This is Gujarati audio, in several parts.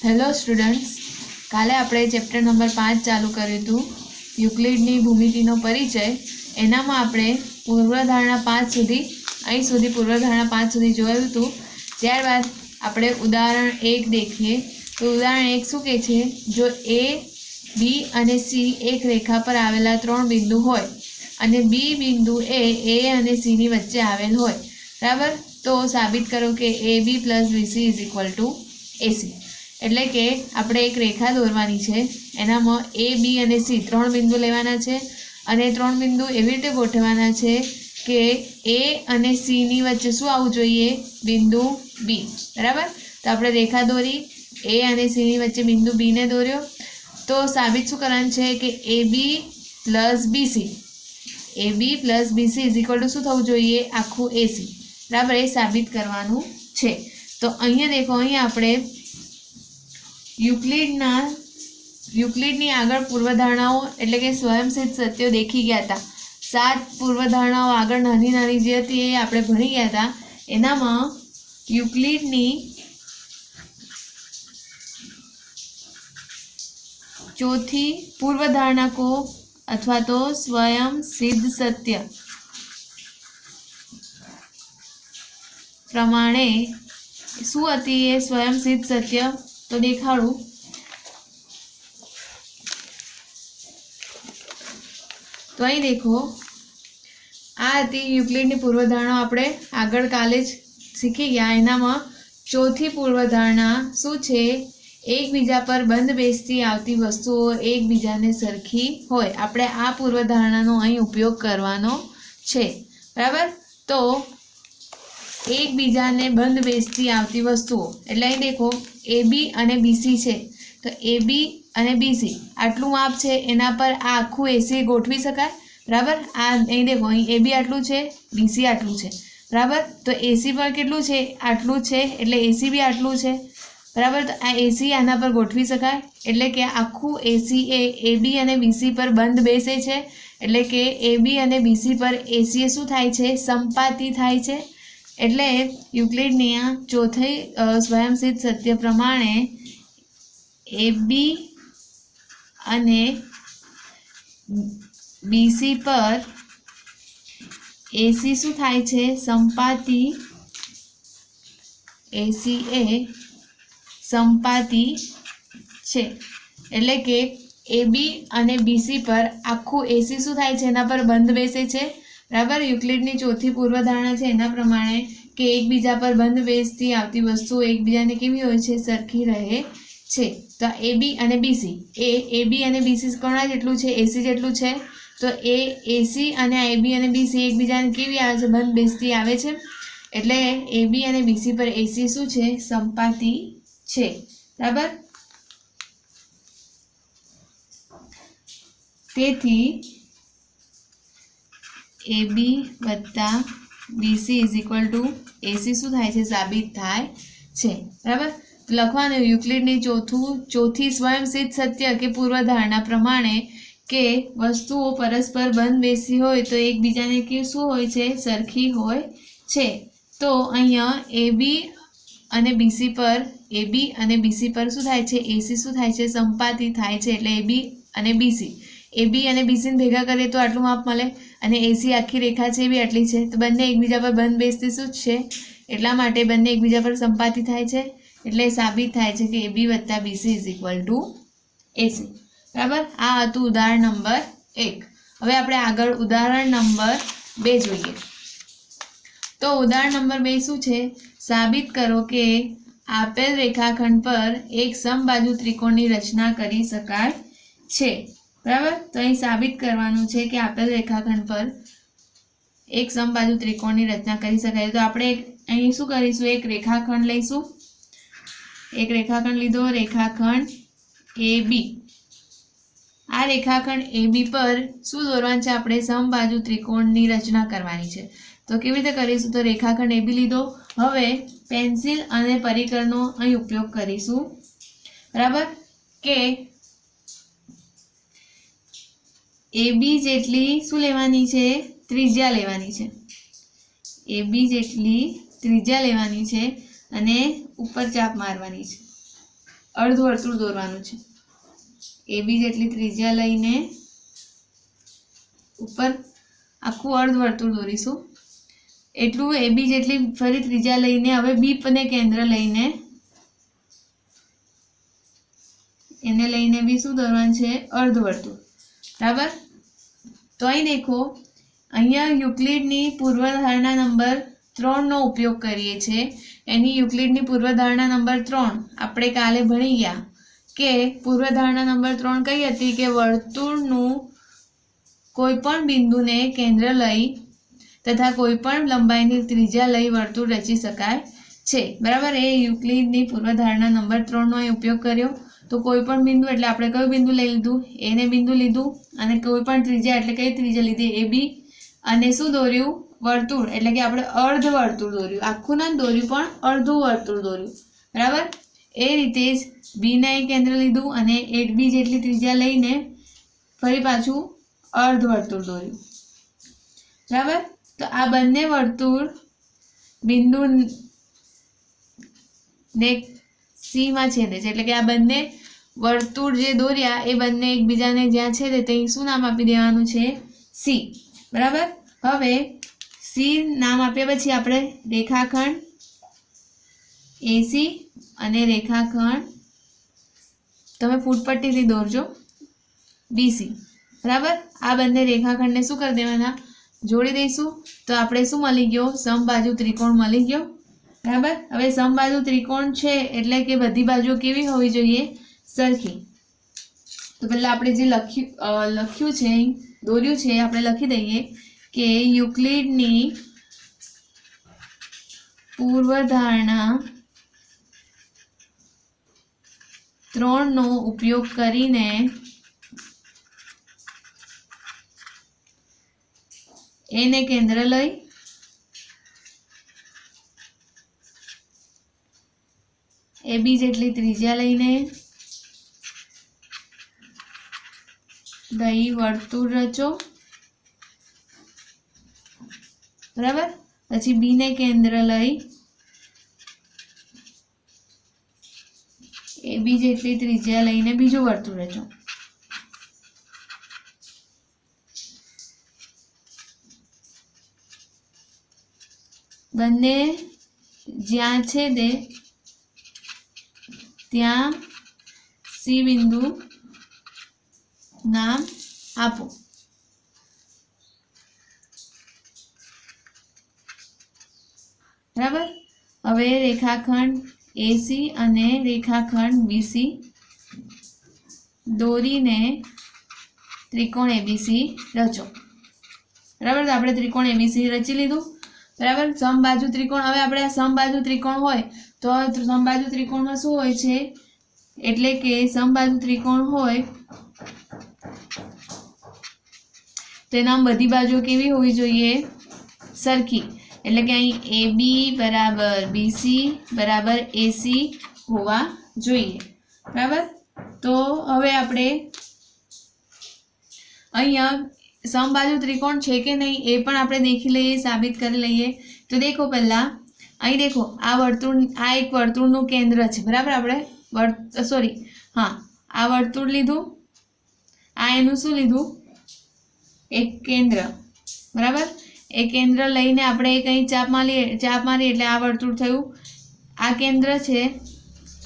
हेलो स्टूडेंट्स, काले आपणे चेप्टर नंबर 5 चालू कर्युं हतुं युक्लिडनी भूमितिनो परिचय। एनामां आपणे पूर्वधारणा 5 सुधी અહીં સુધી પૂર્વધારણા 5 સુધી જોયું હતું। ત્યારબાદ આપણે ઉદાહરણ 1 देखीए तो उदाहरण 1 શું કહે છે, જો A, B અને C એક રેખા પર આવેલા ત્રણ બિંદુ હોય અને B બિંદુ A અને C ની વચ્ચે આવેલ હોય, બરાબર, તો સાબિત કરો કે AB + BC = AC। એટલે કે આપણે એક રેખા દોરવાની છે, એનામાં A, B અને C ત્રણ બિંદુ લેવાના છે અને ત્રણ બિંદુ એવી રીતે ગોઠવવાના છે કે A અને C ની વચ્ચે શું આવવું જોઈએ, બિંદુ B, બરાબર। તો આપણે રેખા દોરી, A અને C ની વચ્ચે બિંદુ B ને દોર્યો, તો સાબિત શું કરવાનું છે કે AB + BC = શું થવું જોઈએ, આખું AC, બરાબર, એ સાબિત કરવાનું છે। તો અહીંયા દેખો, અહીંયા આપણે યુક્લિડની આગળ પૂર્વધારણાઓ એટલે કે સ્વયંસિદ્ધ સત્યો દેખી ગયા હતા। 7 પૂર્વધારણાઓ આગળ નાની નાની જે હતી એ આપણે ભણી ગયા હતા। એનામાં યુક્લિડની ચોથી પૂર્વધારણા કો अथवा तो स्वयं सिद्ध सत्य प्रमाणे शू हती ए स्वयं सिद्ध सत्य, तो देखाड़ू। तो अहीं देखो, आ हती युक्लिडनी पूर्वधारणा आपणे आगळ काले ज शीखी गया। एनामां चौथी पूर्वधारणा शू छे, एकबीजा पर बंध बेसती आवती वस्तुओ एकबीजाने सरखी होय। आपणे आ पूर्वधारणानो અહીં उपयोग करवानो छे, बराबर। तो एकबीजाने बंध बेसती आवती वस्तुओ એટલે અહીં देखो AB અને BC છે, તો AB અને BC આટલું માપ છે, એના પર આ આખું AC ગોઠવી શકાય, બરાબર। આ અહીં देखो, અહીં AB આટલું છે, BC આટલું છે, બરાબર। તો AC પર કેટલું છે, આટલું છે, એટલે AC બી આટલું છે, बराबर। तो आ AC आना पर गोठवी शकाय, एटले के आखू AC ए AB अने BC पर बंध बेसे छे, एटले के AB अने BC पर AC शुं थाय छे, संपाती थाय छे। एटले युक्लिडनी आ चौथी स्वयंसिद्ध सत्य प्रमाणे AB अने BC पर AC शुं थाय छे, संपाती, AC ए संपाती छे। एटले के AB अने BC पर आखू AC शुं थाय छे, एना पर बंध बेसे छे, बराबर। युक्लिडनी चौथी पूर्वधारणा छे एना प्रमाणे के एकबीजा पर बंध बेसती आवती वस्तुओ एकबीजाने केवी होय छे, सरखी रहे छे। तो AB अने BC ए AB अने BC कोना जेटलुं छे, AC जेटलुं छे। तो AC अने AB अने BC एकबीजाने केवी आवे छे, बंध बेसती आवे छे, एटले AB अने BC पर AC शुं छे, संपाती छे, बराबर। तेथी AB + BC = AC शुं थाय छे, साबित थाय छे, बराबर। तो लखवानुं युक्लिडनी चौथी स्वयंसिद्ध सत्य के पूर्वधारणा प्रमाणे के वस्तुओ परस्पर बंध बेसी होय तो एकबीजाने के शुं होय छे, सरखी होय छे। तो अहींया AB अने BC पर शुं थाय छे, AC शुं थाय छे, संपाती थाय छे। एटले AB अने BC ने भेगा करे तो आटલું માપ મળે અને AC આખી રેખા છે બી આટલી છે, તો બંને એકબીજા પર બંધ બેસતી શું છે, એટલા માટે બંને એકબીજા પર સંપાતી થાય છે, એટલે સાબિત થાય છે કે AB + BC = AC, બરાબર। આ હતું ઉદાહરણ નંબર 1। હવે આપણે આગળ ઉદાહરણ નંબર 2 જોઈએ। તો ઉદાહરણ નંબર 2 શું છે, સાબિત કરો કે આપેલ રેખાખંડ પર એક સમબાજુ ત્રિકોણની રચના કરી શકાય છે, બરાબર। તો અહીં સાબિત કરવાનું છે કે આપેલ રેખાખંડ પર એક સમબાજુ ત્રિકોણની રચના કરી શકાય। તો આપણે અહીં શું કરીશું, એક રેખાખંડ લઈશું, એક રેખાખંડ લીધો, રેખાખંડ AB। આ રેખાખંડ AB પર શું દોરવાનું છે, આપણે સમબાજુ ત્રિકોણની રચના કરવાની છે। તો કેવી રીતે કરીશું, તો રેખાખંડ AB લીધો, હવે પેન્સિલ અને પરિકરનો અહીં ઉપયોગ કરીશું, બરાબર। કે AB જેટલી શું લેવાની છે, ત્રિજ્યા લેવાની છે, AB જેટલી ત્રિજ્યા લેવાની છે અને ઉપર ચાપ મારવાની છે, અર્ધવર્તુળ દોરવાનું છે. AB જેટલી ત્રિજ્યા લઈને ઉપર આખું અર્ધવર્તુળ દોરીશું. એટલું AB જેટલી ફરી ત્રિજ્યા લઈને હવે B ને કેન્દ્ર લઈને એને લઈને બી શું દોરવાનું છે? અર્ધવર્તુળ. બરાબર. તો અહીં દેખો, અહીંયા યુક્લિડની પૂર્વધારણા નંબર 3 નો ઉપયોગ કરીએ છીએ. એની યુક્લિડની પૂર્વધારણા નંબર 3 આપણે કાલે ભણી ગયા કે પૂર્વધારણા નંબર 3 કઈ હતી કે વર્તુળનું કોઈ પણ બિંદુને કેન્દ્ર લઈ તથા કોઈ પણ લંબાઈની ત્રિજ્યા લઈ વર્તુળ રચી શકાય છે. બરાબર. એ યુક્લિડની પૂર્વધારણા નંબર 3 નો ઉપયોગ કર્યો. તો કોઈ પણ બિંદુ એટલે આપણે કયું બિંદુ લઈ લીધું? એને બિંદુ લીધું અને કોઈ પણ ત્રિજ્યા એટલે કઈ ત્રિજ્યા લીધી? AB. અને શું દોર્યું? વર્તુળ. એટલે કે આપણે અર્ધ વર્તુળ દોર્યું. આખું ના દોર્યું પણ અડધું વર્તુળ દોર્યું. બરાબર. એ રીતે જ B ને કેન્દ્ર લીધું અને 8B જેટલી ત્રિજ્યા લઈને ફરી પાછું અર્ધ વર્તુળ દોર્યું. બરાબર. તો આ બંને વર્તુળ બિંદુ ને C માં છેદે છે. એટલે કે આ બંને વર્તુળ જે દોર્યા એ બંને એકબીજાને જ્યાં છેદે તે શું નામ આપી દેવાનું છે? C. બરાબર. હવે C નામ આપ્યા પછી આપણે રેખાખંડ AC અને રેખાખંડ તમે ફૂટપટ્ટીથી દોરજો BC. બરાબર. આ બંને રેખાખંડને શું કરી દેવાના? જોડી દઈશું. તો આપણે શું મળી ગયો? સમબાજુ ત્રિકોણ મળી ગયો. બરાબર. હવે સમબાજુ ત્રિકોણ છે એટલે કે બધી બાજુ કેવી હોવી જોઈએ? સરખી. તો પહેલા આપણે જે લખ્યું છે દોર્યું છે આપણે લખી દઈએ કે યુક્લિડની પૂર્વધારણા 3 નો ઉપયોગ કરીને એને કેન્દ્ર લઈ AB જેટલી ત્રિજ્યા લઈને દઈ વર્તુળ રચો. બરાબર. પછી B ને કેન્દ્ર લઈ AB જેટલી ત્રિજ્યા લઈને બીજું વર્તુળ રચો. બંને જ્યાં છેદે ત્યાં C બિંદુ નામ આપો. બરાબર. હવે રેખાખંડ AC અને રેખાખંડ BC દોરીને ત્રિકોણ ABC રચો. બરાબર. તો આપણે ત્રિકોણ ABC રચી લીધું. બરાબર. સમબાજુ ત્રિકોણ. હવે આપણે આ સમબાજુ ત્રિકોણ હોય તો સમબાજુ ત્રિકોણમાં શું હોય છે? એટલે કે સમબાજુ ત્રિકોણ હોય તેના બધી બાજુ કેવી હોવી જોઈએ? સરખી. એટલે કે અહીં AB બરાબર BC બરાબર AC હોવા જોઈએ. બરાબર. તો હવે આપણે અહીંયા સમબાજુ ત્રિકોણ છે કે નહીં એ પણ આપણે દેખી લઈએ, સાબિત કરી લઈએ. તો દેખો પહેલા અહીં દેખો આ વર્તુળ, આ એક વર્તુળનું કેન્દ્ર છે. બરાબર. આપણે આ વર્તુળ લીધું, આ એનું શું લીધું? એક કેન્દ્ર. બરાબર. એ કેન્દ્ર લઈને આપણે કંઈ ચાપ મારીએ એટલે આ વર્તુળ થયું. આ કેન્દ્ર છે,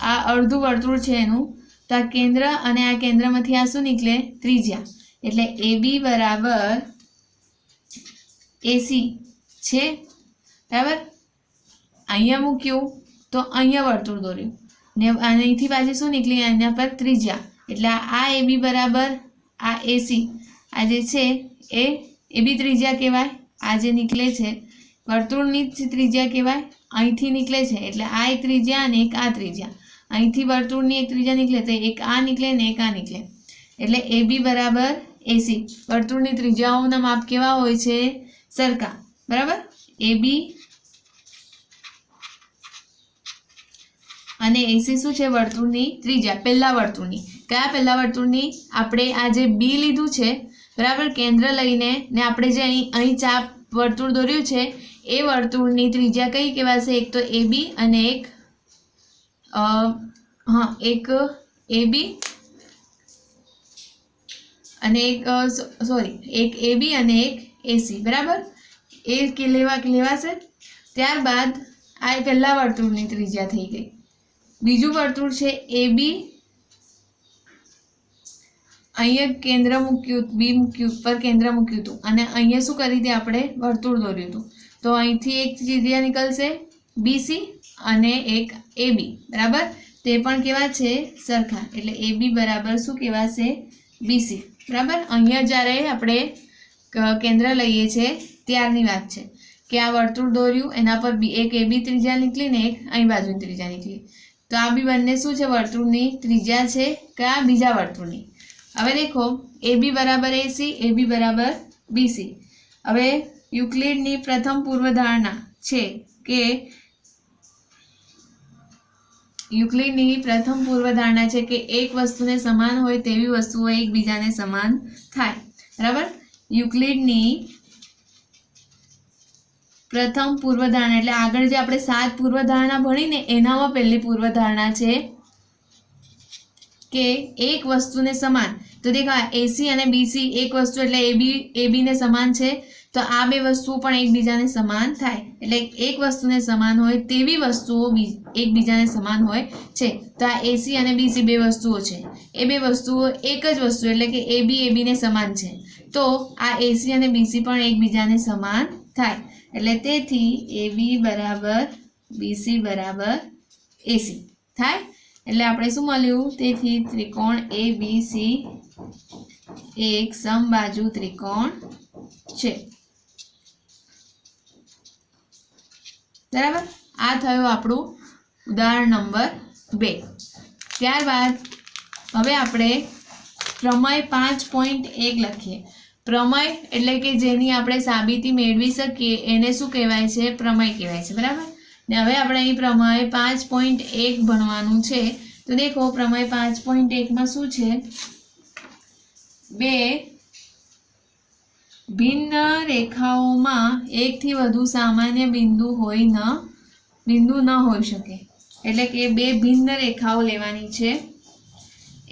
આ અડધું વર્તુળ છે એનું. તો આ કેન્દ્ર અને આ કેન્દ્રમાંથી આ શું નીકળે? ત્રિજ્યા. એટલે AB બરાબર AC છે. બરાબર. અહીંયા મૂક્યું તો અહીંયા વર્તુળ દોર્યું ને અહીંથી પાછી શું નીકળી? અહીંયા પર ત્રિજ્યા. એટલે આ AB બરાબર આ AC આ જે છે એ AB ત્રિજ્યા કહેવાય. આ જે નીકળે છે વર્તુળની ત્રિજ્યા કહેવાય. અહીંથી નીકળે છે એટલે આ એક ત્રિજ્યા અને એક આ ત્રિજ્યા. અહીંથી વર્તુળની એક ત્રિજ્યા નીકળે તો એક આ નીકળે ને એક આ નીકળે. એટલે AB બરાબર AC. વર્તુળની ત્રિજ્યાઓના માપ કેવા હોય છે? સરખા. બરાબર. AB અને AC શું છે? વર્તુળની ત્રિજ્યા. પહેલા વર્તુળની. કયા પહેલા વર્તુળની? આપણે આ જે B લીધું છે બરાબર કેન્દ્ર લઈને ને આપણે જે અહીં ચાપ વર્તુળ દોર્યું છે એ વર્તુળની ત્રિજ્યા કઈ કહેવાશે? એક તો AB અને એક हाँ एक ए बी અને એક સોરી એક એ બી અને એક એસી બરાબર એ લેવાશે। ત્યારબાદ આ પહેલા વર્તુળની ત્રિજ્યા થઈ ગઈ। બીજું વર્તુળ છે એ બી, અહીંયા કેન્દ્ર મૂક્યું, બી મૂક્યું, પર કેન્દ્ર મૂક્યું હતું અને અહીંયા શું કરી હતી આપણે વર્તુળ દોર્યું હતું। તો અહીંથી એક ત્રિજ્યા નીકળશે બીસી અને એક એ બી બરાબર, તે પણ કેવા છે સરખા, એટલે એ બી બરાબર શું કહેવાશે બીસી બરાબર। અહીંયા જ્યારે આપણે કેન્દ્ર લઈએ છીએ ત્યારની વાત છે કે આ વર્તુળ દોર્યું, એના પર એક એ બી ત્રિજ્યા નીકળી ને એક અહીં બાજુની ત્રિજ્યા નીકળી। તો આ બી બંને શું છે વર્તુળની ત્રિજ્યા છે કે આ બીજા વર્તુળની। હવે દેખો એ બી બરાબર એસી, એ બી બરાબર બીસી। હવે યુક્લિડની પ્રથમ પૂર્વધારણા છે કે એક વસ્તુને સમાન હોય તેવી વસ્તુઓ એકબીજાને સમાન થાય બરાબર। યુક્લિડની પ્રથમ પૂર્વધારણા એટલે આગળ જે આપણે 7 પૂર્વધારણા ભણીને એનામાં પહેલી પૂર્વધારણા છે કે એક વસ્તુને સમાન। તો દેખો એસી અને બીસી એક વસ્તુ એટલે એ બી ને સમાન છે, તો આ બે વસ્તુઓ પણ એકબીજાને સમાન થાય, એટલે એક વસ્તુને સમાન હોય તેવી વસ્તુઓ એકબીજાને સમાન હોય છે। તો આ એસી અને બીસી બે વસ્તુઓ છે, એ બે વસ્તુઓ એક જ વસ્તુ એટલે કે એ બી ને સમાન છે, તો આ એસી અને બીસી પણ એકબીજાને સમાન થાય, એટલે તેથી એ બી બરાબર બીસી બરાબર એસી થાય। એટલે આપણે શું મળ્યું, તેથી ત્રિકોણ એ બી સી એક સમબાજુ ત્રિકોણ છે બરાબર। આ થયું આપણું ઉદાહરણ નંબર 2। ત્યારબાદ હવે આપણે પ્રમેય 5.1 લખીએ। પ્રમેય એટલે કે જેની આપણે સાબિતી મેળવી શકીએ એને શું કહેવાય છે, પ્રમેય કહેવાય છે બરાબર। ને હવે આપણે અહીં પ્રમેય 5.1 ભણવાનું છે। તો દેખો પ્રમેય 5.1 માં શું છે, બે ભિન્ન રેખાઓમાં એકથી વધુ સામાન્ય બિંદુ ન હોઈ શકે, એટલે કે બે ભિન્ન રેખાઓ લેવાની છે,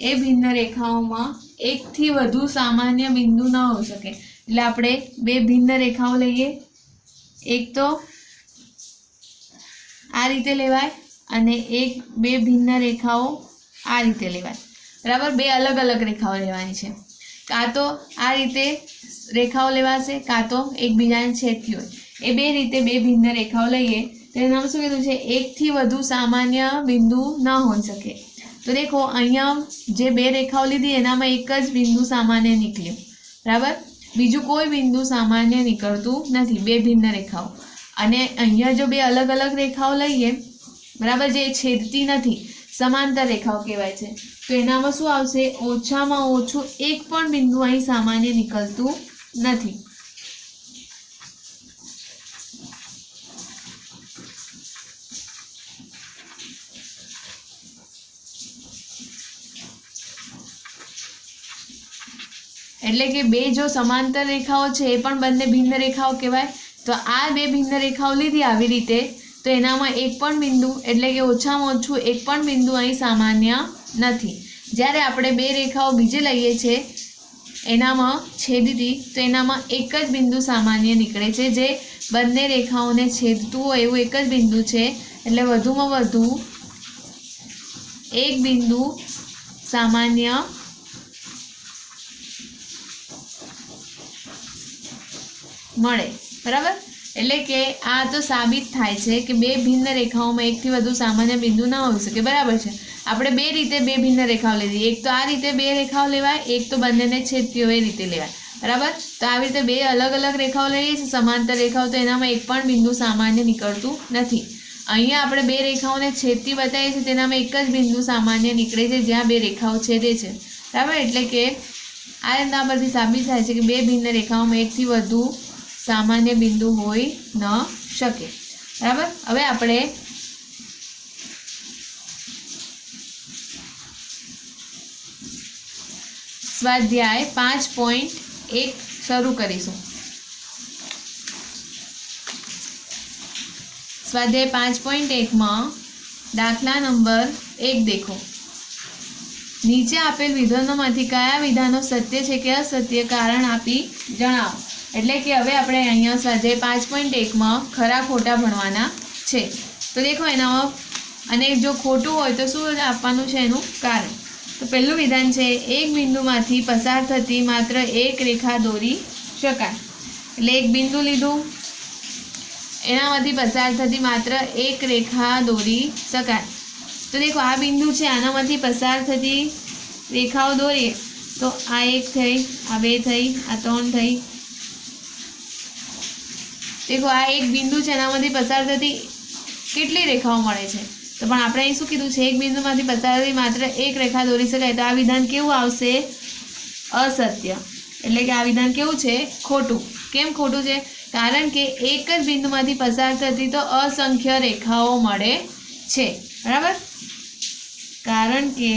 એ ભિન્ન રેખાઓમાં એકથી વધુ સામાન્ય બિંદુ ન હોઈ શકે। એટલે આપણે બે ભિન્ન રેખાઓ લઈએ, એક તો આ રીતે લેવાય અને બે ભિન્ન રેખાઓ આ રીતે લેવાય બરાબર। બે અલગ અલગ રેખાઓ લેવાની છે, કાં તો આ રીતે રેખાઓ લેવાશે કાં તો એકબીજાને છેદતી હોય, એ બે રીતે બે ભિન્ન રેખાઓ લઈએ તો એનું નામ શું કીધું છે, એકથી વધુ સામાન્ય બિંદુ ન હોઈ શકે। તો દેખો અહીંયા જે બે રેખાઓ લીધી એનામાં એક જ બિંદુ સામાન્ય નીકળ્યું બરાબર, બીજું કોઈ બિંદુ સામાન્ય નીકળતું નથી, બે ભિન્ન રેખાઓ। અને અહીંયા જો બે અલગ અલગ રેખાઓ લઈએ બરાબર, જે છેદતી નથી, સમાંતર રેખાઓ કહેવાય છે, તો એનામાં શું આવશે, ઓછામાં ઓછું એક પણ બિંદુ અહીં સામાન્ય નીકળતું નથી। એટલે કે બે જો સમાંતર રેખાઓ છે એ પણ બંને ભિન્ન રેખાઓ કહેવાય। તો આ બે ભિન્ન રેખાઓ લીધી આવી રીતે, તો એનામાં એક પણ બિંદુ એટલે કે ઓછામાં ઓછું એક પણ બિંદુ અહીં સામાન્ય નથી। જ્યારે આપણે બે રેખાઓ બીજે લઈએ છીએ એનામાં છેદતી, તો એનામાં એક જ બિંદુ સામાન્ય નીકળે છે, જે બંને રેખાઓને છેદતું હોય એવું એક જ બિંદુ છે, એટલે વધુમાં વધુ એક બિંદુ સામાન્ય મળે બરાબર। એટલે કે આ તો સાબિત થાય છે કે બે ભિન્ન રેખાઓમાં એકથી વધુ સામાન્ય બિંદુ ન હોઈ શકે બરાબર છે। આપણે બે રીતે બે ભિન્ન રેખાઓ લીધી, એક તો આ રીતે બે રેખાઓ લેવાય, એક તો બંનેને છેદતી હોય એ રીતે લેવાય બરાબર। તો આવી રીતે બે અલગ અલગ રેખાઓ લઈએ છીએ સમાંતર રેખાઓ, તો એનામાં એક પણ બિંદુ સામાન્ય નીકળતું નથી। અહીંયા આપણે બે રેખાઓને છેદતી બતાવીએ છીએ, તેનામાં એક જ બિંદુ સામાન્ય નીકળે છે જ્યાં બે રેખાઓ છેદે છે બરાબર। એટલે કે આ રીતના પરથી સાબિત થાય છે કે બે ભિન્ન રેખાઓમાં એકથી વધુ સામાન્ય બિંદુ હોઈ ન શકે બરાબર। હવે આપણે સ્વાધ્યાય 5.1 શરૂ કરીશું। સ્વાધ્યાય 5.1 માં દાખલા નંબર 1 देखो। નીચે આપેલ વિધાનોમાંથી કયા વિધાનો સત્ય છે કે અસત્ય કારણ આપી જણાવો। એટલે કે હવે આપણે અહીંયા સ્વાધ્યાય 5.1 ખરા ખોટા ભણવાના છે। તો દેખો એનામાં અને જો ખોટું હોય તો શું આપવાનું છે એનું કારણ। તો પહેલું વિધાન છે એક બિંદુમાંથી પસાર થતી માત્ર એક રેખા દોરી શકાય। એટલે એક બિંદુ લીધું, એનામાંથી પસાર થતી માત્ર એક રેખા દોરી શકાય। તો દેખો આ બિંદુ છે, આનામાંથી પસાર થતી રેખાઓ દોરીએ તો આ એક થઈ, આ બે થઈ, આ ત્રણ થઈ। દેખો આ એક બિંદુ છે, એનામાંથી પસાર થતી કેટલી રેખાઓ મળે છે? તો પણ આપણે અહીં શું કીધું છે? એક બિંદુમાંથી પસાર થતી માત્ર એક રેખા દોરી શકાય। તો આ વિધાન કેવું આવશે? અસત્ય। એટલે કે આ વિધાન કેવું છે? ખોટું। કેમ ખોટું છે? કારણ કે એક જ બિંદુમાંથી પસાર થતી તો અસંખ્ય રેખાઓ મળે છે, બરાબર? કારણ કે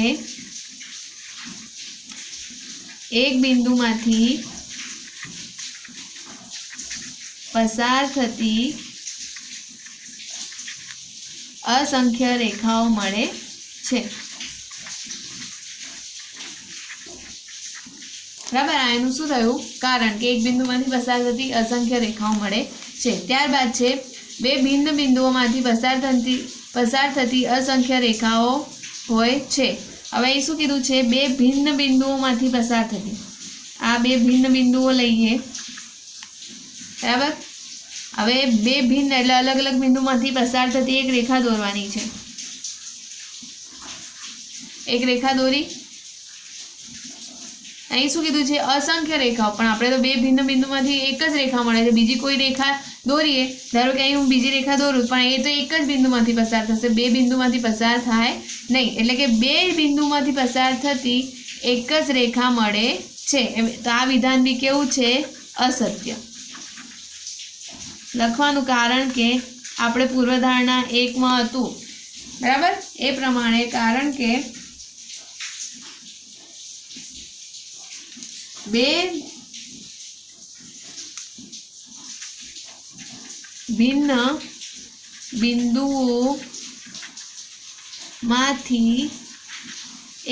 એક બિંદુમાંથી પસાર થતી અસંખ્ય રેખાઓ મળે છે, બરાબર? આ એનું શું થયું? કારણ કે એક બિંદુમાંથી પસાર થતી અસંખ્ય રેખાઓ મળે છે। ત્યારબાદ છે બે ભિન્ન બિંદુઓમાંથી પસાર થતી અસંખ્ય રેખાઓ હોય છે। હવે અહીં શું કીધું છે? બે ભિન્ન બિંદુઓમાંથી પસાર થતી। આ બે ભિન્ન બિંદુઓ લઈએ, બરાબર? હવે બે ભિન્ન એટલે અલગ અલગ બિંદુમાંથી પસાર થતી એક રેખા દોરવાની છે। એક રેખા દોરી, અહીં શું કીધું છે? અસંખ્ય રેખાઓ, પણ આપણે તો બે ભિન્ન બિંદુમાંથી એક જ રેખા મળે છે। બીજી કોઈ રેખા દોરીએ, ધારો કે અહીં હું બીજી રેખા દોરું, પણ એ તો એક જ બિંદુમાંથી પસાર થશે, બે બિંદુમાંથી પસાર થાય નહીં। એટલે કે બે બિંદુમાંથી પસાર થતી એક જ રેખા મળે છે। તો આ વિધાન બી કેવું છે? અસત્ય। લખવાનું, કારણ કે આપણે પૂર્વધારણા 1 હતું, બરાબર? એ પ્રમાણે કારણ કે બે ભિન્ન બિંદુઓમાંથી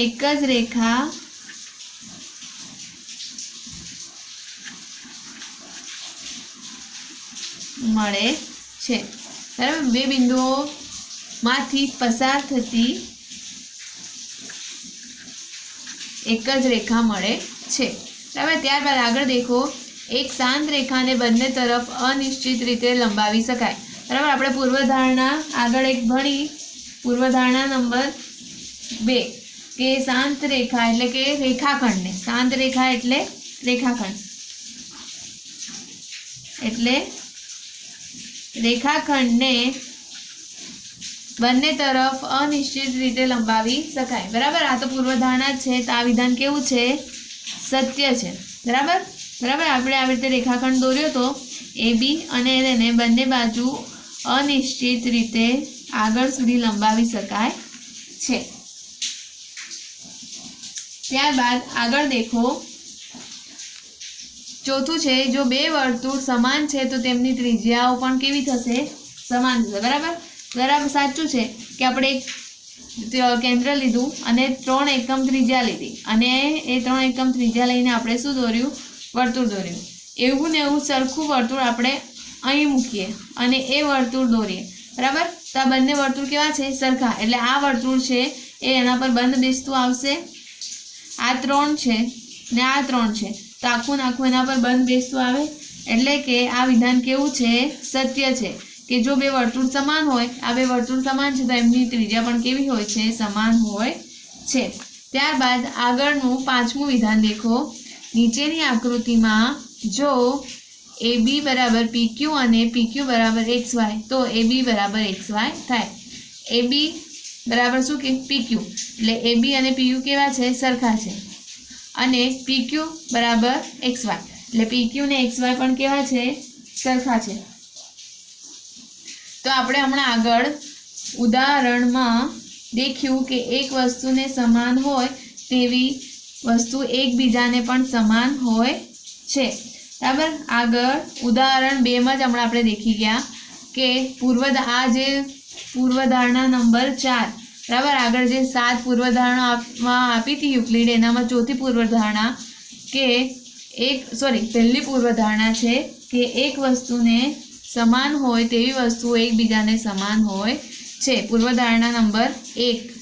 એક જ રેખા મળે છે, બરાબર? બે બિંદુઓમાંથી પસાર થતી એક જ રેખા મળે છે, બરાબર? ત્યારબાદ આગળ દેખો, એક શાંત રેખાને બંને તરફ અનિશ્ચિત રીતે લંબાવી શકાય, બરાબર? આપણે પૂર્વધારણા આગળ એક ભણી, પૂર્વધારણા નંબર 2 કે શાંત રેખા એટલે કે રેખાખંડને, શાંત રેખા એટલે રેખાખંડ, એટલે રેખાખંડને બંને તરફ અનિશ્ચિત રીતે લંબાવી શકાય, બરાબર? આ તો પૂર્વધારણા છે। તો આ વિધાન કેવું છે? સત્ય છે, બરાબર? બરાબર, આપણે આવી રીતે રેખાખંડ દોર્યો તો AB અને એને બંને બાજુ અનિશ્ચિત રીતે આગળ સુધી લંબાવી શકાય છે। ત્યારબાદ આગળ દેખો, ચોથું છે જો બે વર્તુળ સમાન છે તો તેમની ત્રિજ્યાઓ પણ કેવી થશે? સમાન થશે, બરાબર? બરાબર, સાચું છે કે આપણે એક કેન્દ્ર લીધું અને 3 એકમ ત્રિજ્યા લીધી, અને એ 3 એકમ ત્રિજ્યા લઈને આપણે શું દોર્યું? વર્તુળ દોર્યું। એવું ને એવું સરખું વર્તુળ આપણે અહીં મૂકીએ અને એ વર્તુળ દોરીએ, બરાબર? તો આ બંને વર્તુળ કેવા છે? સરખા। એટલે આ વર્તુળ છે એ એના પર બંધ બેસતું આવશે, આ 3 છે ને આ 3 છે, તો આખું આખું એના પર બંધ બેસતું આવે। એટલે કે આ વિધાન કેવું છે? સત્ય છે કે જો બે વર્તુળ સમાન હોય, આ બે વર્તુળ સમાન છે તો એમની ત્રિજ્યા પણ કેવી હોય છે? સમાન હોય છે। ત્યારબાદ આગળનું 5મું વિધાન દેખો, નીચેની આકૃતિમાં જો AB બરાબર PQ અને PQ બરાબર XY તો AB બરાબર XY થાય। AB બરાબર શું કે PQ, એટલે AB અને PQ કેવા છે? સરખા છે, અને PQ બરાબર XY એટલે PQ ને XY પણ કેવા છે? સરખા છે। તો આપણે હમણાં આગળ ઉદાહરણમાં દેખ્યું કે એક વસ્તુને સમાન હોય તેવી વસ્તુ એકબીજાને પણ સમાન હોય છે, બરાબર? આગળ ઉદાહરણ 2માં જ હમણાં આપણે દેખી ગયા કે આ જે પૂર્વધારણા નંબર 4 बराबर। आगळ जे 7 पूर्वधारणा आपी थी युक्लिड एनामां चौथी पूर्वधारणा के पहली पूर्वधारणा है कि एक वस्तुने समान होय तेवी वस्तुओ एकबीजाने समान होय छे। पूर्वधारणा नंबर 1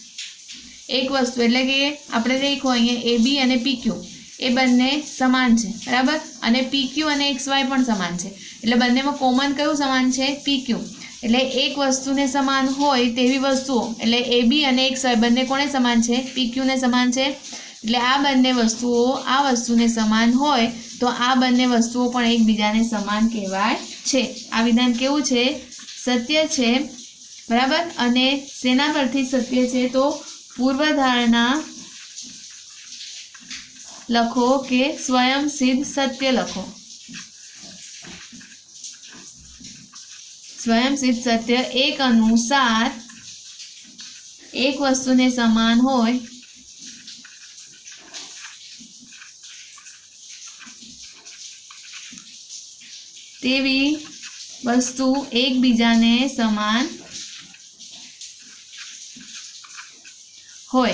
एक वस्तु एटले के आपणे देखो अहींया ए बी अने पी क्यू ए बंने समान छे बराबर अने पी क्यू अने एक्स वाय पण समान छे एटले बंनेमां कॉमन कयुं समान छे पी क्यू एटले एक वस्तुने समान होय तेवी वस्तुओ एटले ए बी अने एक्स वाय बंने कोने समान छे पी क्यू ने समान छे एटले आ बंने वस्तुओ आ वस्तुने समान होय तो आ बंने वस्तुओ पण एकबीजाने समान कहेवाय छे। आ विधान केवुं छे सत्य छे बराबर। अने सेना परथी सत्य छे तो पूर्वधारणा लखो के स्वयं सिद्ध सत्य लखो। स्वयं सिद्ध सत्य एक अनुसार एक वस्तुने समान होय तेवी वस्तु एकबीजाने समान होय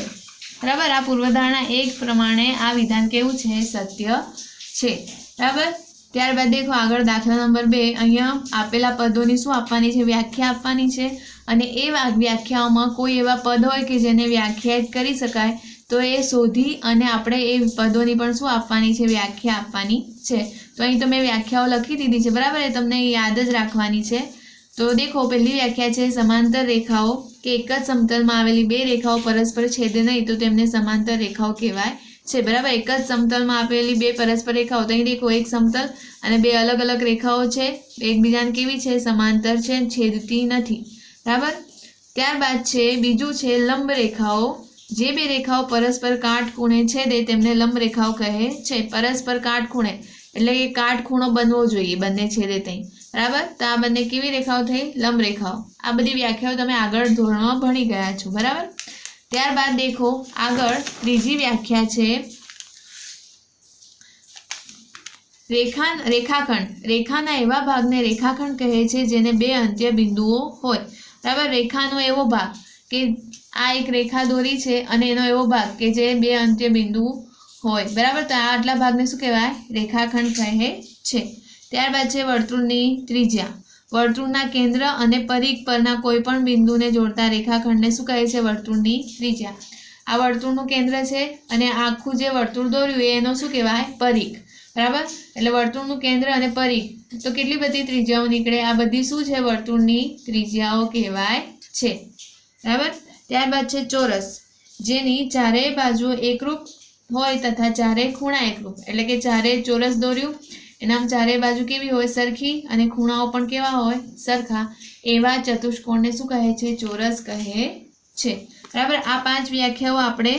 बराबर। आ पूर्वधारणा 1 प्रमाणे आ विधान केवुं छे सत्य छे बराबर। त्यारबाद देखो आगळ दाखला नंबर 2 अहींया आपेला पदोनी शुं आपवानी छे व्याख्या आपवानी छे अने ए व्याख्याओमां कोई एवा पद होय के जेने व्याख्यायित करी शकाय तो ए शोधी अने आपणे ए पदोनी पण शुं आपवानी छे व्याख्या आपवानी छे। तो अहीं तमे व्याख्याओ लखी दीधी छे बराबर ए तमने याद ज राखवानी छे। तो देखो पहली व्याख्या छे समांतर रेखाओ के एक ज समतलमां आवेली बे रेखाओ परस्पर छेदे नहीं तो तेमने समांतर रेखाओ कहेवाय छे बराबर। एक ज समतलमां आपेली बे परस्पर रेखाओ तो अहीं देखो एक समतल अने बे अलग अलग रेखाओ छे एकबीजाने केवी छे समांतर छे छेदती नथी बराबर। त्यारबाद छे बीजुं छे लंब रेखाओ जे बे रेखाओ परस्पर काटखूणे छेदे तेमने लंब रेखाओ कहे छे। परस्पर काटखूणे एटले के काटखूणो बनवो जोईए बंने छेदे तई बराबर। तो आ बंने केवी रेखाओ थई लंब रेखाओ। आ बधी व्याख्याओ तमे आगळ धोरणमां भणी गया छो बराबर। त्यारबाद देखो आगळ त्रीजी व्याख्या छे रेखाखंड। रेखाना एवा भागने रेखाखंड कहे छे जेने बे अंत्य बिंदुओ होय बराबर। रेखानो एवो भाग के आ एक रेखा दोरी छे अने एनो एवो भाग के जे बे अंत्य बिंदु होय बराबर। तो आटला भागने शुं कहेवाय रेखाखंड कहे छे। त्यारबाद छे वर्तुळनी त्रिज्या। वर्तुळना केंद्र अने परिघ परना कोईपण बिंदुने जोड़ता रेखाखंडने शुं कहे छे वर्तुळनी त्रिज्या। आ वर्तुळनुं केंद्र छे अने आखुं जे वर्तुळ दोर्युं एनो शुं कहेवाय परिघ बराबर। एटले वर्तुळनुं केंद्र अने परिघ तो केटली बधी त्रिज्याओ निकळे आ बधी शुं छे वर्तुळनी त्रिज्याओ कहेवाय छे बराबर। त्यारबाद छे चौरस जेनी चारे बाजु एकरूप होय तथा चारे खूणा एकरूप एटले के चारे चौरस दोर्युं एनाम चारे बाजु केवी होय सरखी अने खूणाओ पण केवा होय सरखा एवा चतुष्कोणने शुं कहे छे चौरस कहे छे बराबर। आ 5 व्याख्याओ आपणे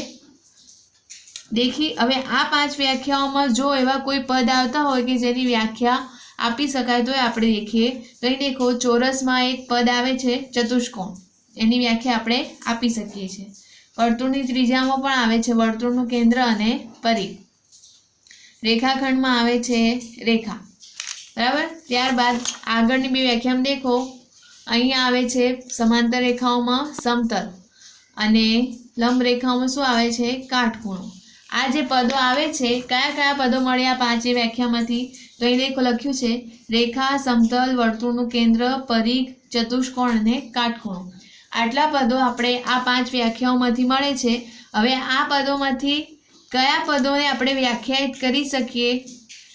देखी। हवे आ 5 व्याख्याओमां जो एवा कोई पद आवता होय के जेनी व्याख्या आपी शकाय तो आपणे देखीए तो अहीं देखो चौरसमां एक पद आवे छे चतुष्कोण एनी व्याख्या आपणे आपी शकीए छीए। वर्तुळनी त्रिज्यामां पण आवे छे वर्तुळनुं केंद्र अने परिघ। रेखाखंडमां आवे छे रेखा बराबर। त्यारबाद आगळनी बे व्याख्यामां देखो अहीं आवे छे समांतर रेखाओमां समतल अने लंब रेखाओमां शुं आवे छे काटखूणो। आ जे पदो आवे छे कया कया पदो मळ्या 5 व्याख्यामांथी तो अहीं देखो लख्युं छे रेखा समतल वर्तुळनुं केंद्र परिघ चतुष्कोण अने काटखूणो। आटला पदो आपणे आ 5 व्याख्याओमांथी मळे छे। हवे आ पदोमांथी कया पदोने आपणे व्याख्यायित करी शकीए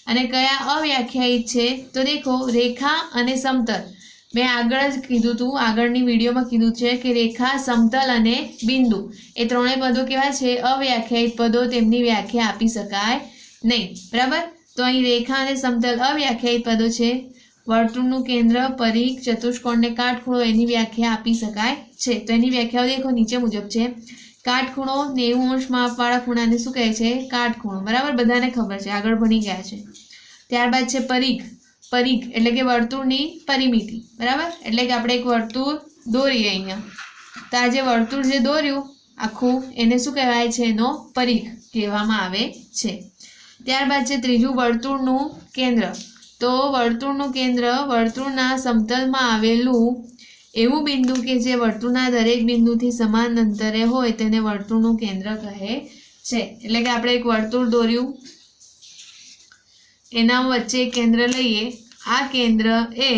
अने कया अव्याख्यायित छे तो देखो रेखा अने समतल मैं आगळ ज कीधुं हतुं आगळनी विडियोमां कीधुं छे के रेखा समतल अने बिंदु ए त्रणेय पदो केवा छे अव्याख्यायित पदो तेमनी व्याख्या आपी शकाय नहीं बराबर। तो अहीं रेखा अने समतल अव्याख्यायित पदो छे। वर्तुळनुं केंद्र परिघ चतुष्कोण ने काटखूणो एनी व्याख्या आपी शकाय छे। तो एनी व्याख्याओ देखो नीचे मुजब छे। काटखूणो 90 अंश मापवाळा खूणाने शुं कहे छे काटखूणो बराबर बधाने खबर छे आगळ भणी गया छे। त्यारबाद छे परिघ। परिघ एटले के वर्तुळनी परिमिति बराबर एटले के आपणे एक वर्तुळ दोरीए अहींया तो आ जे वर्तुळ जे दोर्युं आखुं एने शुं कहेवाय छे एनो परिघ कहेवामां आवे छे। त्यारबाद छे त्रीजुं वर्तुळनुं केंद्र। तो वर्तुळनुं केंद्र वर्तुळना समतलमां आवेલું એવું બિંદુ કે જે વર્તુળના દરેક બિંદુથી સમાન અંતરે હોય તેને વર્તુળનું કેન્દ્ર કહે છે. એટલે કે આપણે એક વર્તુળ દોર્યું, એના વચ્ચે કેન્દ્ર લઈએ. આ કેન્દ્ર એ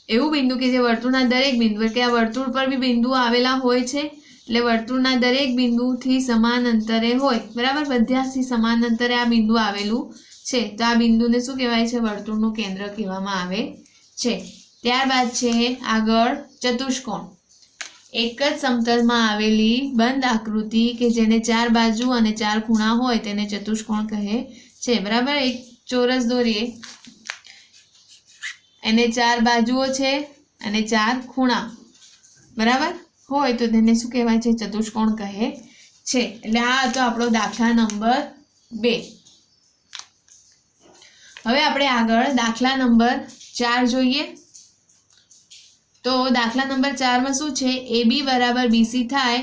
એવું બિંદુ કે જે વર્તુળના દરેક બિંદુ, કે આ વર્તુળ પર બી બિંદુ આવેલા હોય છે, એટલે વર્તુળના દરેક બિંદુથી સમાન અંતરે હોય, બરાબર, બધાથી સમાન અંતરે આ બિંદુ આવેલું છે, તો આ બિંદુને શું કહેવાય છે? વર્તુળનું કેન્દ્ર કહેવામાં આવે છે. ત્યારબાદ છે આગળ ચતુષ્કોણ. એક જ સમતલમાં આવેલી બંધ આકૃતિ કે જેને 4 બાજુ અને 4 ખૂણા હોય તેને ચતુષ્કોણ કહે છે, બરાબર. એક ચોરસ દોરીએ, એને 4 બાજુઓ છે અને 4 ખૂણા, બરાબર, હોય તો તેને શું કહેવાય છે? ચતુષ્કોણ કહે છે. એટલે આ હતો આપણો દાખલા નંબર 2. હવે આપણે આગળ દાખલા નંબર 4 જોઈએ. તો દાખલા નંબર 4 માં શું છે? AB બરાબર BC થાય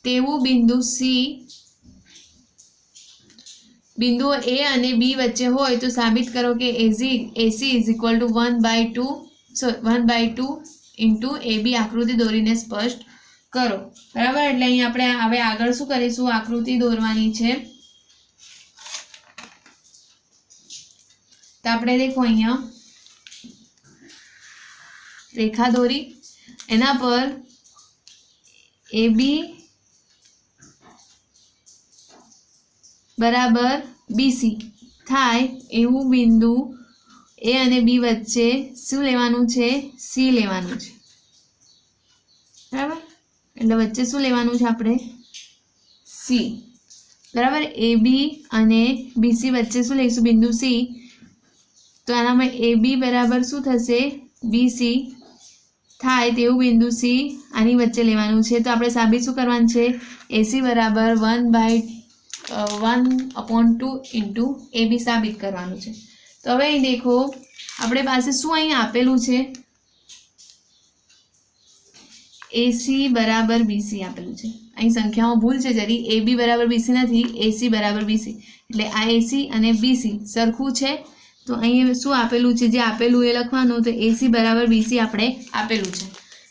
તેવું બિંદુ C, બિંદુઓ A અને B વચ્ચે હોય તો સાબિત કરો કે AC is equal to 1/2 into AB. આકૃતિ દોરીને સ્પષ્ટ કરો, બરાબર. એટલે અહીં આપણે હવે આગળ શું કરીશું? આકૃતિ દોરવાની છે. તો આપણે દેખો અહીંયા રેખા દોરી, એના પર AB બરાબર BC થાય એવું બિંદુ A અને B વચ્ચે શું લેવાનું છે? C લેવાનું છે, બરાબર. એટલે વચ્ચે શું લેવાનું છે આપણે? C, બરાબર. AB અને BC વચ્ચે શું લઈશું? બિંદુ C. તો આનામાં AB બરાબર શું થશે? BC થાય તેવું બિંદુ C આની વચ્ચે લેવાનું છે. તો આપણે સાબિત શું કરવાનું છે? AC બરાબર 1/2 into AB સાબિત કરવાનું છે. તો હવે અહીં દેખો, આપણે પાસે શું અહીં આપેલું છે? AC બરાબર BC આપેલું છે. અહીં સંખ્યામાં ભૂલ છે જરી, AB બરાબર BC નથી, AC બરાબર BC. એટલે આ AC અને BC સરખું છે. તો અહીં શું આપેલું છે? જે આપેલું એ લખવાનું. તો AC બરાબર BC આપણે આપેલું છે,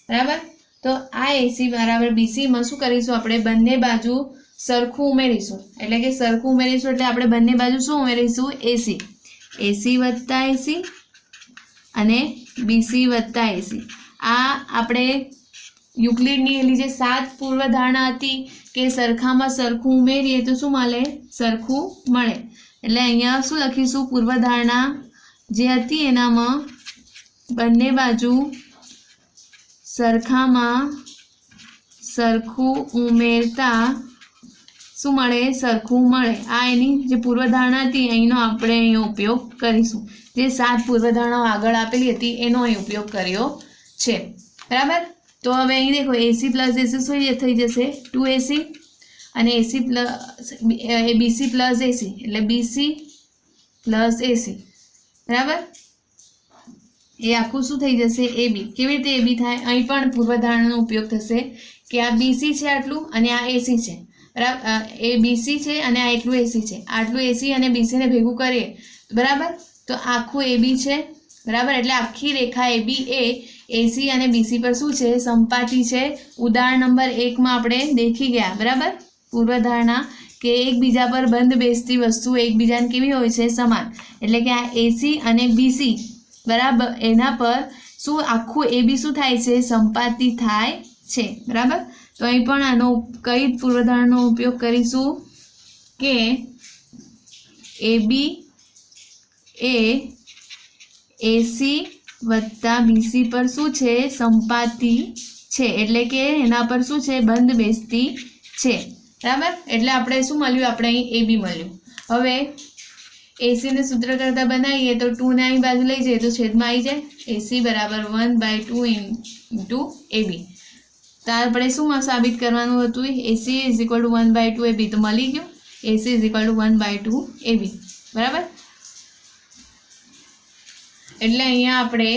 બરાબર. તો આ AC બરાબર BC માં શું કરીશું? આપણે બંને બાજુ સરખું ઉમેરીશું. એટલે કે સરખું ઉમેરીશું એટલે આપણે બંને બાજુ શું ઉમેરીશું? AC. AC વત્તા AC અને BC વત્તા AC. આ આપણે યુક્લિડની એલી જે 7 પૂર્વધારણા હતી કે સરખામાં સરખું ઉમેરીએ તો શું મળે? સરખું મળે. એટલે અહીંયા શું લખીશું? પૂર્વધારણા જે હતી એનામાં બંને બાજુ સરખામાં સરખું ઉમેરતા શું મળે? સરખું મળે. આ એની જે પૂર્વધારણા હતી અહીંનો આપણે અહીં ઉપયોગ કરીશું. જે 7 પૂર્વધારણાઓ આગળ આપેલી હતી એનો અહીં ઉપયોગ કર્યો છે, બરાબર. તો હવે અહીં દેખો AC પ્લસ AC શું થઈ જશે? 2AC અને AC plus BC plus AC એટલે BC પ્લસ AC, બરાબર. એ આખું શું થઈ જશે? AB. કેવી રીતે AB થાય? અહીં પણ પૂર્વધારણાનો ઉપયોગ થશે કે આ BC છે આટલું અને આ AC છે, બરાબર. એ BC છે અને આ એટલું AC છે. આટલું AC અને BC ને ભેગું કરીએ, બરાબર, તો આખું AB છે, બરાબર. એટલે આખી રેખા AB એ AC અને BC પર શું છે? સંપાતી છે. ઉદાહરણ નંબર 1 માં આપણે દેખી ગયા, બરાબર. પૂર્વધારણા કે એકબીજા પર બંધ બેસતી વસ્તુ એકબીજાને કેવી હોય છે? સમાન. એટલે કે આ AC અને BC, બરાબર, એના પર શું આખું AB શું થાય છે? સંપાતી થાય છે, બરાબર. તો અહીં પણ આનો કઈ પૂર્વધારણાનો ઉપયોગ કરીશું કે AB એ AC વત્તા BC પર શું છે? સંપાતી છે. એટલે કે એના પર શું છે? બંધ બેસતી છે, બરાબર. એટલે આપણે શું મળ્યું? આપણે અહીં AB મળ્યું. હવે AC ને સૂત્ર કરતા બનાવીએ તો 2 ને અહીં બાજુ લઈ જઈએ તો છેદમાં આવી જાય. AC બરાબર 1/2 into AB. તો આપણે શું સાબિત કરવાનું હતું? AC is equal to 1/2 AB. તો મળી ગયું. AC is equal to 1/2 AB, બરાબર. એટલે અહીંયા આપણે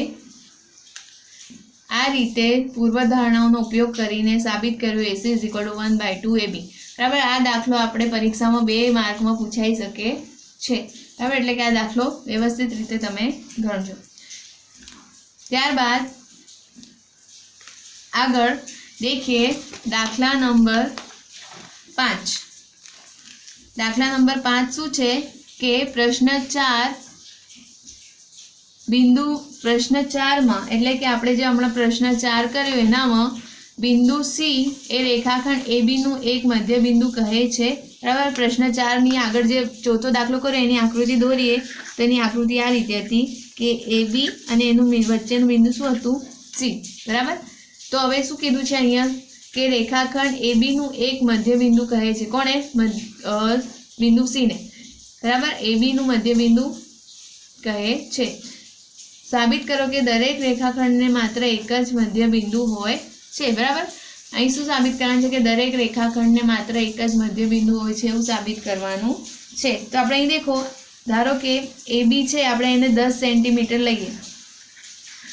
આ રીતે પૂર્વધારણાઓનો ઉપયોગ કરીને સાબિત કર્યું AC is equal to 1/2 AB, બરાબર. આ દાખલો આપણે પરીક્ષામાં 2 માર્કમાં પૂછાઈ શકે છે, બરાબર. એટલે કે આ દાખલો વ્યવસ્થિત રીતે તમે ગણજો. ત્યારબાદ આગળ देखिए दाखला नंबर 5। दाखला नंबर 5 शू है कि प्रश्न 4 बिंदु प्रश्न 4 में एटले कि आपणे जे हमणां प्रश्न 4 कर्यो एनामां बिंदु सी ए रेखाखंड ए बी नु एक मध्य बिंदु कहे छे। बराबर। प्रश्न 4 नी आगळ जे चौथो दाखलो कर्यो एनी आकृति दोरीए तो एनी आकृति आ रीते हती कि ए बी अने एनुं वच्चेनुं बिंदु शुं हतुं सी। बराबर। तो हवे शुं कीधुं छे अहींया कि रेखाखंड ए बी नु एक मध्य बिंदु कहे छे। कोणे? बिंदु सी ने। बराबर। ए बी नु मध्य बिंदु कहे छे। साबित करो कि दरेक रेखाखंड ने मात्र एक ज मध्य बिंदु होय छे। बराबर। અહીં શું સાબિત કરવાનું છે કે દરેક રેખાખંડને માત્ર એક જ મધ્ય બિંદુ હોય છે એવું સાબિત કરવાનું છે। તો આપણે અહીં દેખો, ધારો કે એ બી છે, આપણે એને 10 સેન્ટીમીટર લઈએ,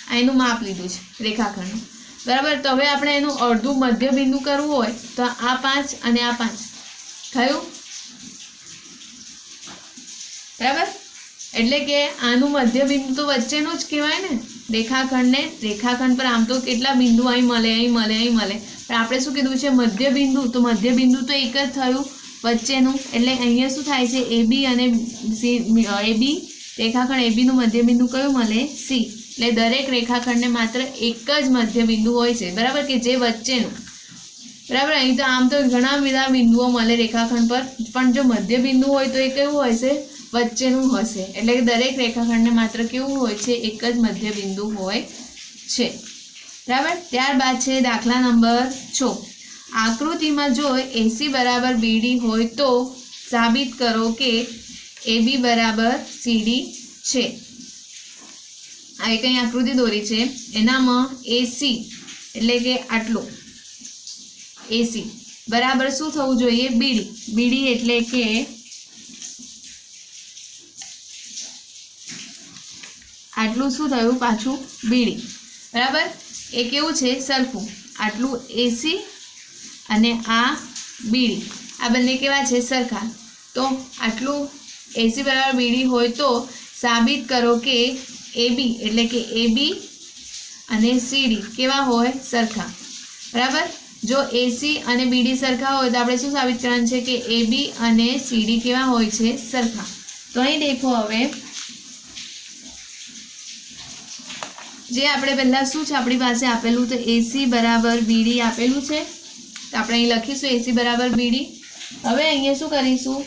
આ એનું માપ લીધું છે રેખાખંડનું। બરાબર। તો હવે આપણે એનું અડધું મધ્ય બિંદુ કરવું હોય તો આ 5 અને આ 5 થયું। બરાબર। એટલે કે આનું મધ્ય બિંદુ તો વચ્ચેનું જ કહેવાય ને રેખાખંડને। રેખાખંડ પર આમ તો કેટલા બિંદુ અહીં મળે અહીં મળે અહીં મળે, પણ આપણે શું કીધું છે મધ્ય બિંદુ, તો મધ્ય બિંદુ તો એક જ થયું વચ્ચેનું। એટલે અહીંયા શું થાય છે એ બી અને સી, એ બી રેખાખંડ એ બીનું મધ્ય બિંદુ કયું મળે? સી। એટલે દરેક રેખાખંડને માત્ર એક જ મધ્ય બિંદુ હોય છે। બરાબર, કે જે વચ્ચેનું। બરાબર। અહીં તો આમ તો ઘણા બધા બિંદુઓ મળે રેખાખંડ પર, પણ જો મધ્ય બિંદુ હોય તો એ કેવું હોય છે? વચ્ચેનું હશે। એટલે કે દરેક રેખાખંડને માત્ર કેવું હોય છે? એક જ મધ્ય બિંદુ હોય છે। બરાબર। ત્યારબાદ છે દાખલા નંબર 6। આકૃતિમાં જો એસી બરાબર બીડી હોય તો સાબિત કરો કે એબી બરાબર સીડી છે। આ એક અહીં આકૃતિ દોરી છે, એનામાં એસી એટલે કે આટલું એસી બરાબર શું થવું જોઈએ? બીડી। બીડી એટલે કે આટલું શું થયું પાછું? બીડી। બરાબર। એ કેવું છે? સરખું। આટલું એસી અને આ બીડી, આ બંને કેવા છે? સરખા। તો આટલું એસી બરાબર બીડી હોય તો સાબિત કરો કે એબી એટલે કે એબી અને સીડી કેવા હોય? સરખા। બરાબર। જો એસી અને બીડી સરખા હોય તો આપણે શું સાબિત કરવાનું છે કે એબી અને સીડી કેવા હોય છે? સરખા। તો અહીં દેખો, હવે જે આપણે પહેલા શું છે આપણી પાસે આપેલું તો એસી બરાબર બીડી આપેલું છે, તો આપણે અહીં લખીશું એસી બરાબર બીડી। હવે અહીંયા શું કરીશું?